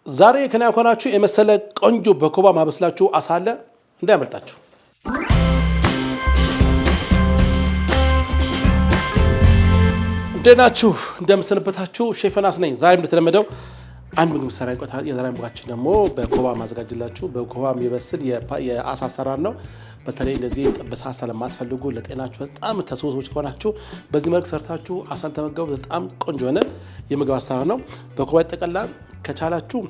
ዛሬ ከናኮናችሁ የመሰለ ቆንጆ በኮባ ማበስላችሁ አሳለ እንዳያመልጣችሁ። እንደናችሁ እንደምሰነበታችሁ ሼፍ ዮናስ ነኝ። ዛሬም እንደተለመደው አንድ ምግብ ሰራ ይቆታ የዛሬ ምግባችን ደግሞ በኮባ ማዘጋጅላችሁ በኮባ የሚበስል የአሳ አሰራር ነው። በተለይ እንደዚህ ጥብስ አሳ ለማትፈልጉ ለጤናችሁ በጣም ተሶሶች ከሆናችሁ በዚህ መልክ ሰርታችሁ አሳን ተመገቡ። በጣም ቆንጆ ሆነ የምግብ አሰራር ነው። በኮባ ይጠቀላል። ከቻላችሁ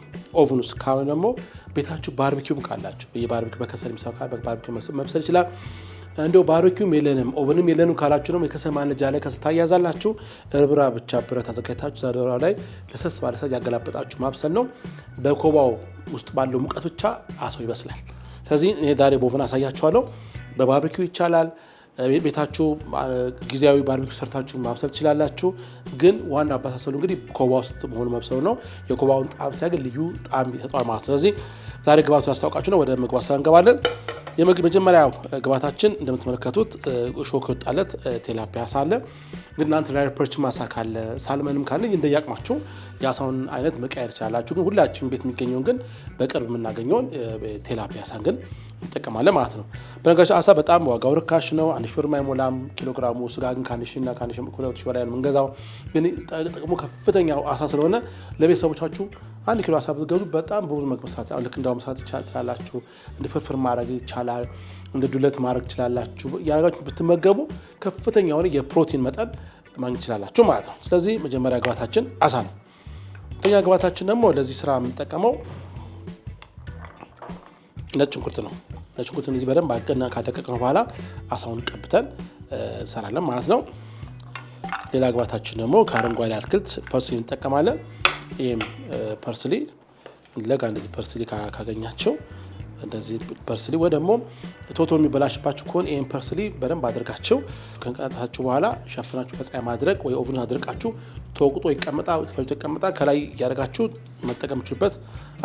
ኦቭን ውስጥ ካሁን ደግሞ ቤታችሁ ባርቢኪውም ካላችሁ በየባርቢኪው በከሰል የሚሰራ በባርቢኪው መብሰል ይችላል። እንደው ባርቢኪውም የለንም ኦቭንም የለንም ካላችሁ ደግሞ የከሰል ማነጃ ላይ ከሰል ታያዛላችሁ። እርብራ ብቻ ብረት አዘጋጅታችሁ ዛሬው ላይ ለሰስ ባለ ሰዓት ያገላበጣችሁ ማብሰል ነው። በኮባው ውስጥ ባለው ሙቀት ብቻ አሳው ይበስላል። ስለዚህ እኔ ዛሬ በኦቭን አሳያችኋለሁ። በባርቢኪው ይቻላል። ቤታችሁ ጊዜያዊ ባርቢኪው ሰርታችሁ ማብሰል ትችላላችሁ። ግን ዋና አባሳሰሉ እንግዲህ ኮባ ውስጥ መሆኑ መብሰሉ ነው። የኮባውን ጣዕም ሲያገኝ ልዩ ጣዕም ይሰጣል ማለት ነው። ስለዚህ ዛሬ ግብአቱን ያስታውቃችሁ ነው። ወደ ምግብ አሰራር እንገባለን። የመጀመሪያው ግብአታችን እንደምትመለከቱት ሾክ ወጣለት ቴላፒያ አሳ አለ። ግን እናንተ ላይ ፐርች ማሳ ካለ ሳልመንም ካለ እንደያቅማችሁ የአሳውን አይነት መቀየር ይችላላችሁ። ግን ሁላችንም ቤት የሚገኘውን ግን በቅርብ የምናገኘውን ቴላፒያ አሳን ግን እንጠቀማለን ማለት ነው። በነገራችን አሳ በጣም ዋጋው ርካሽ ነው። 1000 ብር ማይሞላም ኪሎግራሙ። ስጋ ግን ከ1000 ከ1000 በላይ ነው የምንገዛው። ግን ጥቅሙ ከፍተኛው አሳ ስለሆነ ለቤተሰቦቻችሁ 1 ኪሎ አሳ ብትገዙ በጣም ብዙ ምግብ መስራት ልክ እንዳው መስራት ይችላላችሁ። እንደ ፍርፍር ማድረግ ይቻላል። እንደ ዱለት ማድረግ ይችላላችሁ። ያጋችሁ ብትመገቡ ከፍተኛ የሆነ የፕሮቲን መጠን ማግኘት ይችላላችሁ ማለት ነው። ስለዚህ መጀመሪያ ግብአታችን አሳ ነው። ሁለተኛ ግብአታችን ደግሞ ለዚህ ስራ የምንጠቀመው ነጭ ሽንኩርት ነው። ነጭ ሽንኩርት እዚህ በደንብ አቀና ካደቀቅነው በኋላ አሳውን ቀብተን እንሰራለን ማለት ነው። ሌላ ግብአታችን ደግሞ ከአረንጓዴ አትክልት ፐርስሊ እንጠቀማለን። ይሄም ፐርስሊ ለጋ እንደዚህ ፐርስሊ ካገኛቸው እንደዚህ ፐርስሊ ወይ ደግሞ ቶቶ የሚበላሽባችሁ ከሆነ ይሄን ፐርስሊ በደንብ አድርጋችሁ ከንቀጣታችሁ በኋላ ሸፍናችሁ በፀሐይ ማድረቅ ወይ ኦቭን አድርቃችሁ ተወቅጦ ይቀመጣል። ከላይ እያደረጋችሁ መጠቀም የምትችሉበት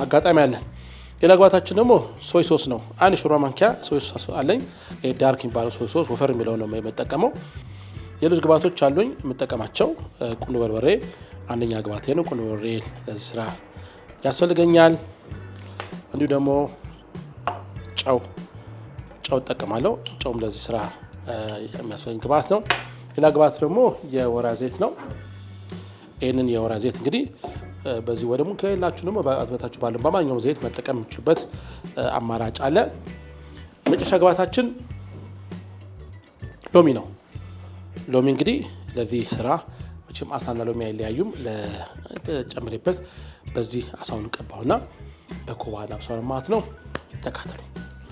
አጋጣሚ አለ። ሌላ ግብአታችን ደግሞ ሶይ ሶስ ነው። 1 ሾርባ ማንኪያ ሶይ ሶስ አለኝ። ዳርክ የሚባለው ሶይ ሶስ ወፈር የሚለው ነው የምጠቀመው። ሌሎች ግብአቶች አሉኝ የምጠቀማቸው። ቁንዶ በርበሬ አንደኛ ግብአቴ ነው። ቁንዶ በርበሬ ለዚህ ስራ ያስፈልገኛል። እንዲሁ ደግሞ ጨው እጠቀማለሁ። ጨውም ለዚህ ስራ የሚያስፈልግ ግብአት ነው። ሌላ ግብአት ደግሞ የወይራ ዘይት ነው። ይህንን የወይራ ዘይት እንግዲህ በዚህ ወይ ደግሞ ከሌላችሁ ደግሞ በአትበታችሁ ባለው በማንኛውም ዘይት መጠቀም የምትችሉበት አማራጭ አለ። መጨረሻ ግብአታችን ሎሚ ነው። ሎሚ እንግዲህ ለዚህ ስራ መቼም አሳና ሎሚ አይለያዩም። ለጨምሬበት በዚህ አሳውን ቀባውና በኮባ እናብሰዋለን ማለት ነው። ተካተሉ።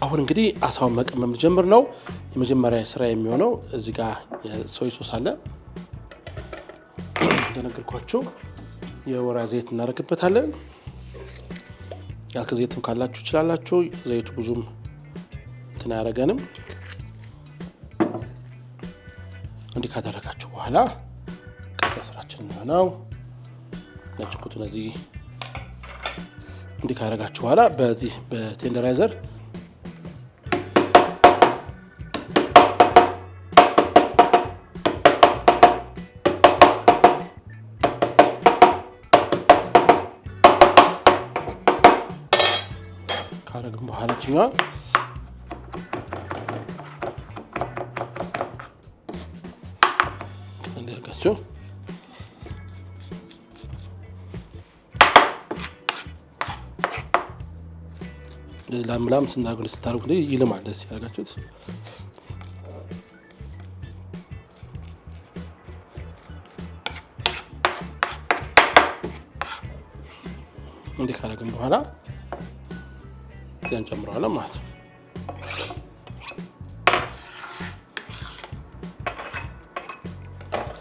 አሁን እንግዲህ አሳውን መቀመም ጀምር ነው። የመጀመሪያ ስራ የሚሆነው እዚህ ጋር የሶይ ሶስ አለ እንደነገርኳችሁ። የወይራ ዘይት እናደርግበታለን። ያልክ ዘይትም ካላችሁ ይችላላችሁ። ዘይቱ ብዙም እንትን አያደርገንም። እንዲህ ካደረጋችሁ በኋላ ቀጣይ ስራችን የሚሆነው ነጭ ሽንኩርቱን እዚህ እንዲህ ካደረጋችሁ በኋላ በዚህ በቴንደራይዘር ካደረግን በኋላ ችኛዋን እንዲያርጋችሁ ላምላም ስታደርጉ ይልማል። ደስ ያደርጋችሁት እንዲህ ካደረግን በኋላ ያን ጨምረዋለን ማለት ነው።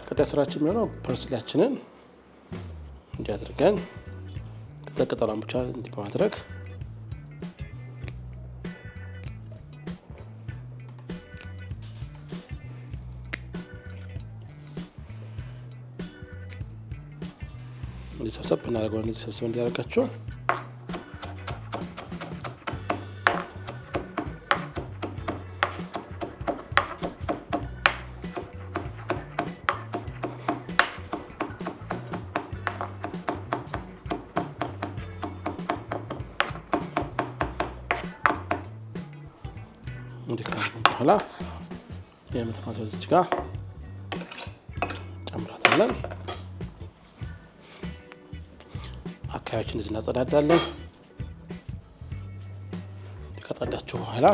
ቀጣይ ስራችን የሚሆነው ፐርስሊያችንን እንዲህ አድርገን ቅጠሏን ብቻ እንዲህ በማድረግ እንዲህ ሰብሰብ እናደርገዋለን። እንዲህ ሰብሰብ እንዲያደርጋችሁ እንዲህ ካደረግን በኋላ የምትማሰው እዚህ ጋር ጨምራታለን። አካባቢያችን እንደዚህ እናጸዳዳለን። ከጸዳችሁ በኋላ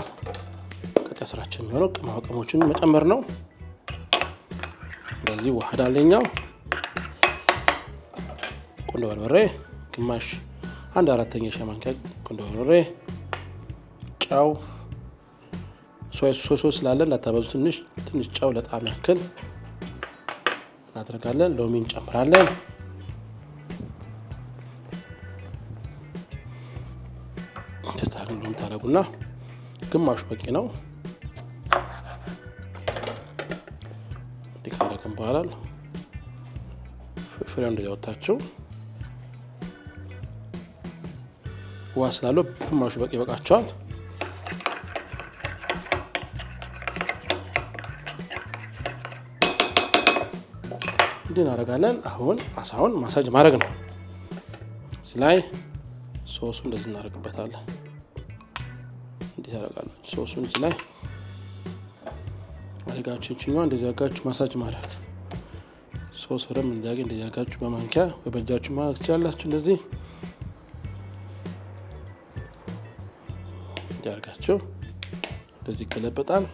ቀጣይ ስራችን የሚሆነው ቅመማ ቅመሞችን መጨመር ነው። እንደዚህ ዋህዳለኛው ቁንዶ በርበሬ ግማሽ 1/4 ሻይ ማንኪያ ቁንዶ በርበሬ፣ ጨው፣ ሶስ ስላለ እንዳታበዙ ትንሽ ጨው ለጣዕም ያክል እናደርጋለን። ሎሚ እንጨምራለን። ሎሚ ታደርጉና ግማሹ በቂ ነው። እንዲህ ካደረግን በኋላ ፍሬውን እንደዚህ አወጣችሁ ውሃ ስላለው ግማሹ በቂ ይበቃቸዋል። እንዲህ እናደርጋለን። አሁን አሳውን ማሳጅ ማድረግ ነው። እዚህ ላይ ሶሱ እንደዚህ እናደርግበታለን። እንዲህ ታደርጋላችሁ። ሶሱን እዚህ ላይ አድርጋችሁ እንደዚህ አድርጋችሁ ማሳጅ ማድረግ። ሶስ በደንብ እንዲያገኝ እንደዚህ አድርጋችሁ በማንኪያ ወይ በእጃችሁ ማድረግ ትችላላችሁ። እንደዚህ እንዲያርጋችሁ እንደዚህ ይገለበጣል።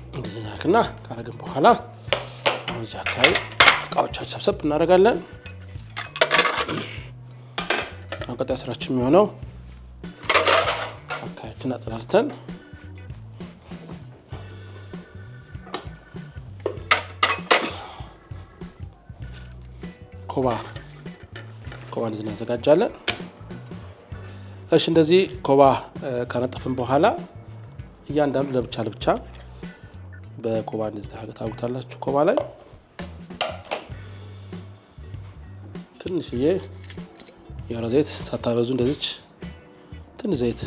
እንደዚህ እናደርግና ካረግን በኋላ አሁን እዚህ አካባቢ እቃዎቻችን ሰብሰብ እናደርጋለን። ቀጣይ ስራችን የሚሆነው አካባቢያችንን አጥላልተን ኮባ እንደዚህ እናዘጋጃለን። እሺ እንደዚህ ኮባ ካነጠፍን በኋላ እያንዳንዱ ለብቻ በኮባ እንደዚህ ታደርጉታላችሁ። ኮባ ላይ ትንሽዬ የወይራ ዘይት ሳታበዙ እንደዚች ትንሽ ዘይት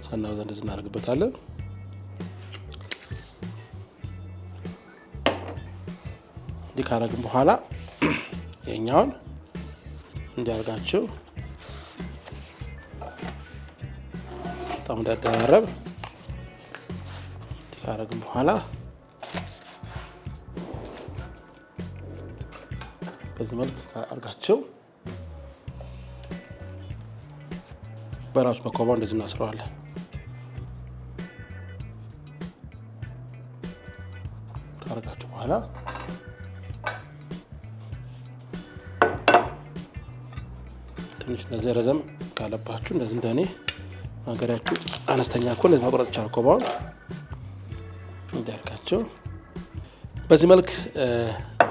ሳናበዛ እንደዚህ እናደርግበታለን። እንዲህ ካደረግን በኋላ የኛውን እንዲያርጋችሁ በጣም እንዳይደራረብ ካረግን በኋላ በዚህ መልክ አርጋችሁ በራሱ በኮባው እንደዚህ እናስረዋለን። ካረጋችሁ በኋላ ትንሽ እንደዚህ ረዘም ካለባችሁ እንደዚህ እንደኔ ማገሪያችሁ አነስተኛ እኮ ለዚህ ማቆረጥ ይቻላል። ኮባውን እንዲያርጋችሁ በዚህ መልክ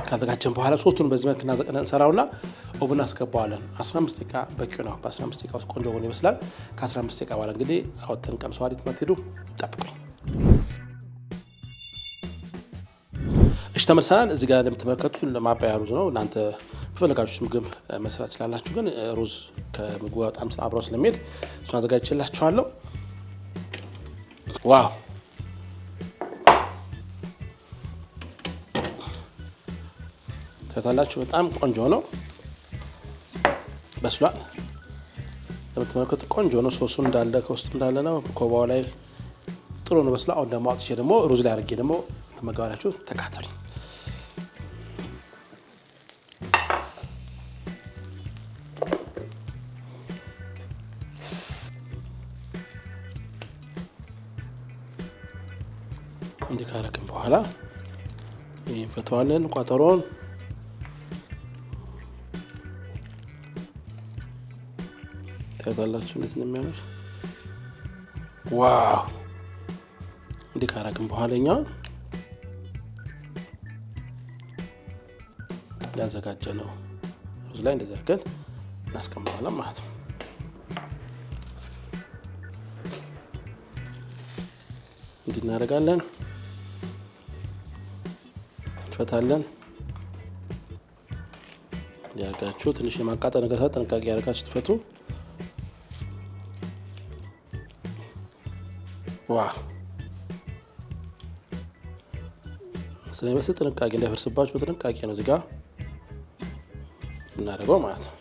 ካዘጋጀን በኋላ ሶስቱን በዚህ መልክ እንሰራውና ኦቨን አስገባዋለን። 15 ደቂቃ በቂ ነው። በ15 ደቂቃ ውስጥ ቆንጆ ሆኖ ይመስላል። ከ15 ደቂቃ በኋላ እንግዲህ አወጥተን ቀምሰዋል። ትመትሄዱ ጠብቁኝ። እሺ ተመልሰናል። እዚህ ጋር እንደምትመለከቱት ለማባያ ሩዝ ነው። እናንተ በፈለጋችሁት ምግብ መስራት ትችላላችሁ። ግን ሩዝ ከምግቡ በጣም አብረው ስለሚሄድ እሱን አዘጋጅቼላችኋለሁ። ዋው ታያላችሁ። በጣም ቆንጆ ነው። በስሏል። እንደምትመለከቱት ቆንጆ ነው። ሶሱ እንዳለ ከውስጡ እንዳለ ነው። ኮባው ላይ ጥሩ ነው በስሏል። አሁን ደግሞ አውጥቼ ደግሞ ሩዝ ላይ አድርጌ ደግሞ ተመገባላችሁ። ተካተሉ። እንዲህ ካረግን በኋላ ይሄን ፈተዋለን። ቋጠሮን ታያላችሁ እንዴት ነው የሚያምር። ዋው! እንዲህ ካረግን በኋላ እኛውን ያዘጋጀነው ሩዝ ላይ እንደዛ አድርገን እናስቀምጠዋለን ማለት ነው። እንዲህ እናደርጋለን። እንፈታለን። ያርጋችሁ ትንሽ የማቃጠል ነገር ጥንቃቄ ያርጋችሁ ትፈቱ። ዋው ስለዚህ ጥንቃቄ እንዳይፈርስባችሁ በጥንቃቄ ነው እዚህ ጋር እናደርገው ማለት ነው።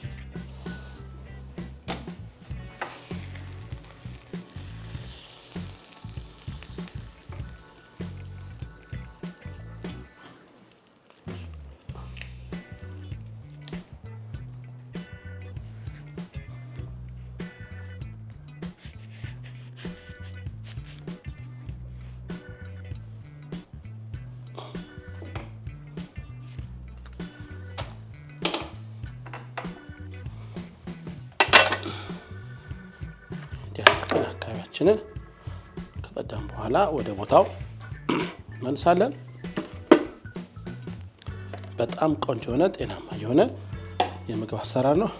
አካባቢያችንን ከቀዳም በኋላ ወደ ቦታው መልሳለን። በጣም ቆንጆ የሆነ ጤናማ የሆነ የምግብ አሰራር ነው።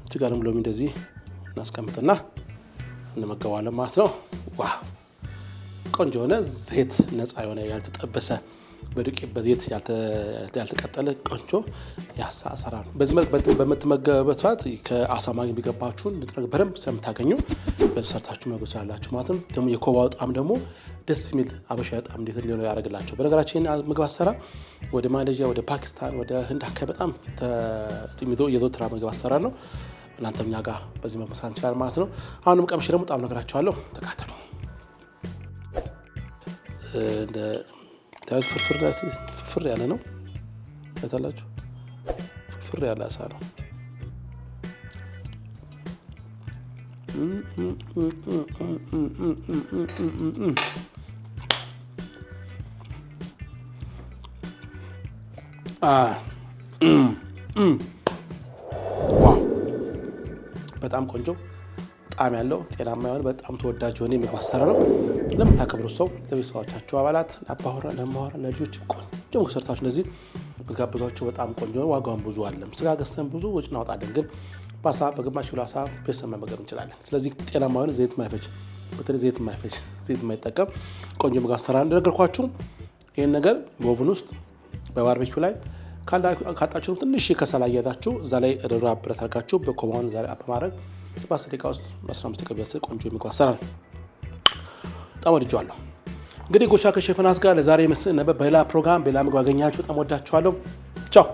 እዚህ ጋርም ሎሚ እንደዚህ እናስቀምጥና እንመገባለን ማለት ነው። ዋው ቆንጆ የሆነ ዘይት ነፃ የሆነ ያልተጠበሰ በዱቄት በዘይት ያልተቀጠለ ቆንጆ የአሳ አሰራር ነው። በዚህ መልኩ በምትመገቡበት ሰዓት ከአሳ ማግኘት የሚገባችሁን ንጥረ ነገር በደንብ ስለምታገኙ በሰርታችሁ መግባት ያላችሁ ማለት ነው። ደግሞ የኮባው ጣም ደግሞ ደስ የሚል አበሻ ጣም እንዴት እንደሆነ ያደርግላችሁ። በነገራችን ምግብ አሰራር ወደ ማሌዥያ፣ ወደ ፓኪስታን፣ ወደ ህንድ አካባቢ በጣም የዘወትር ምግብ አሰራር ነው። እናንተም እኛ ጋር በዚህ መስራት እንችላለን ማለት ነው። አሁንም ቀምሼ ደግሞ ጣም ነገራችኋለሁ። ተካተሉ። ፍርፍር ያለ ነው ታላችሁ። ፍርፍር ያለ አሳ ነው። በጣም ቆንጆ ጣዕም ያለው ጤናማ የሆነ በጣም ተወዳጅ የሆነ የምግብ አሰራር ነው። ለምታከብሩት ሰው፣ ለቤተሰቦቻችሁ አባላት፣ ለአባወራ፣ ለማወራ፣ ለልጆች ቆንጆ ምግብ ሰርታችሁ እንደዚህ ብትጋብዟቸው በጣም ቆንጆ ነው። ዋጋውን ብዙ አይደለም። ስጋ ገዝተን ብዙ ወጪ እናወጣለን፣ ግን በአሳ በግማሽ ኪሎ አሳ ቤተሰብ መመገብ እንችላለን። ስለዚህ ጤናማ የሆነ ዘይት የማይፈጅ በተለይ ዘይት የማይጠቀም ቆንጆ ምግብ አሰራር እንደነገርኳችሁ ይህን ነገር በኦቭን ውስጥ በባርቤኪው ላይ ካጣችሁ ትንሽ ከሰል አያይዛችሁ እዛ ላይ ርብራብ ብረት አድርጋችሁ በኮባውን ዛሬ በማድረግ በ10 ደቂቃ ውስጥ በ15 ደቂቃ ቢያስል ቆንጆ የምግብ አሰራር በጣም ወድጄዋለሁ። እንግዲህ ጉርሻ ከሼፍ ዮናስ ጋር ለዛሬ መስል ነበር። በሌላ ፕሮግራም በሌላ ምግብ አገኛችሁ። በጣም ወዳችኋለሁ። ቻው።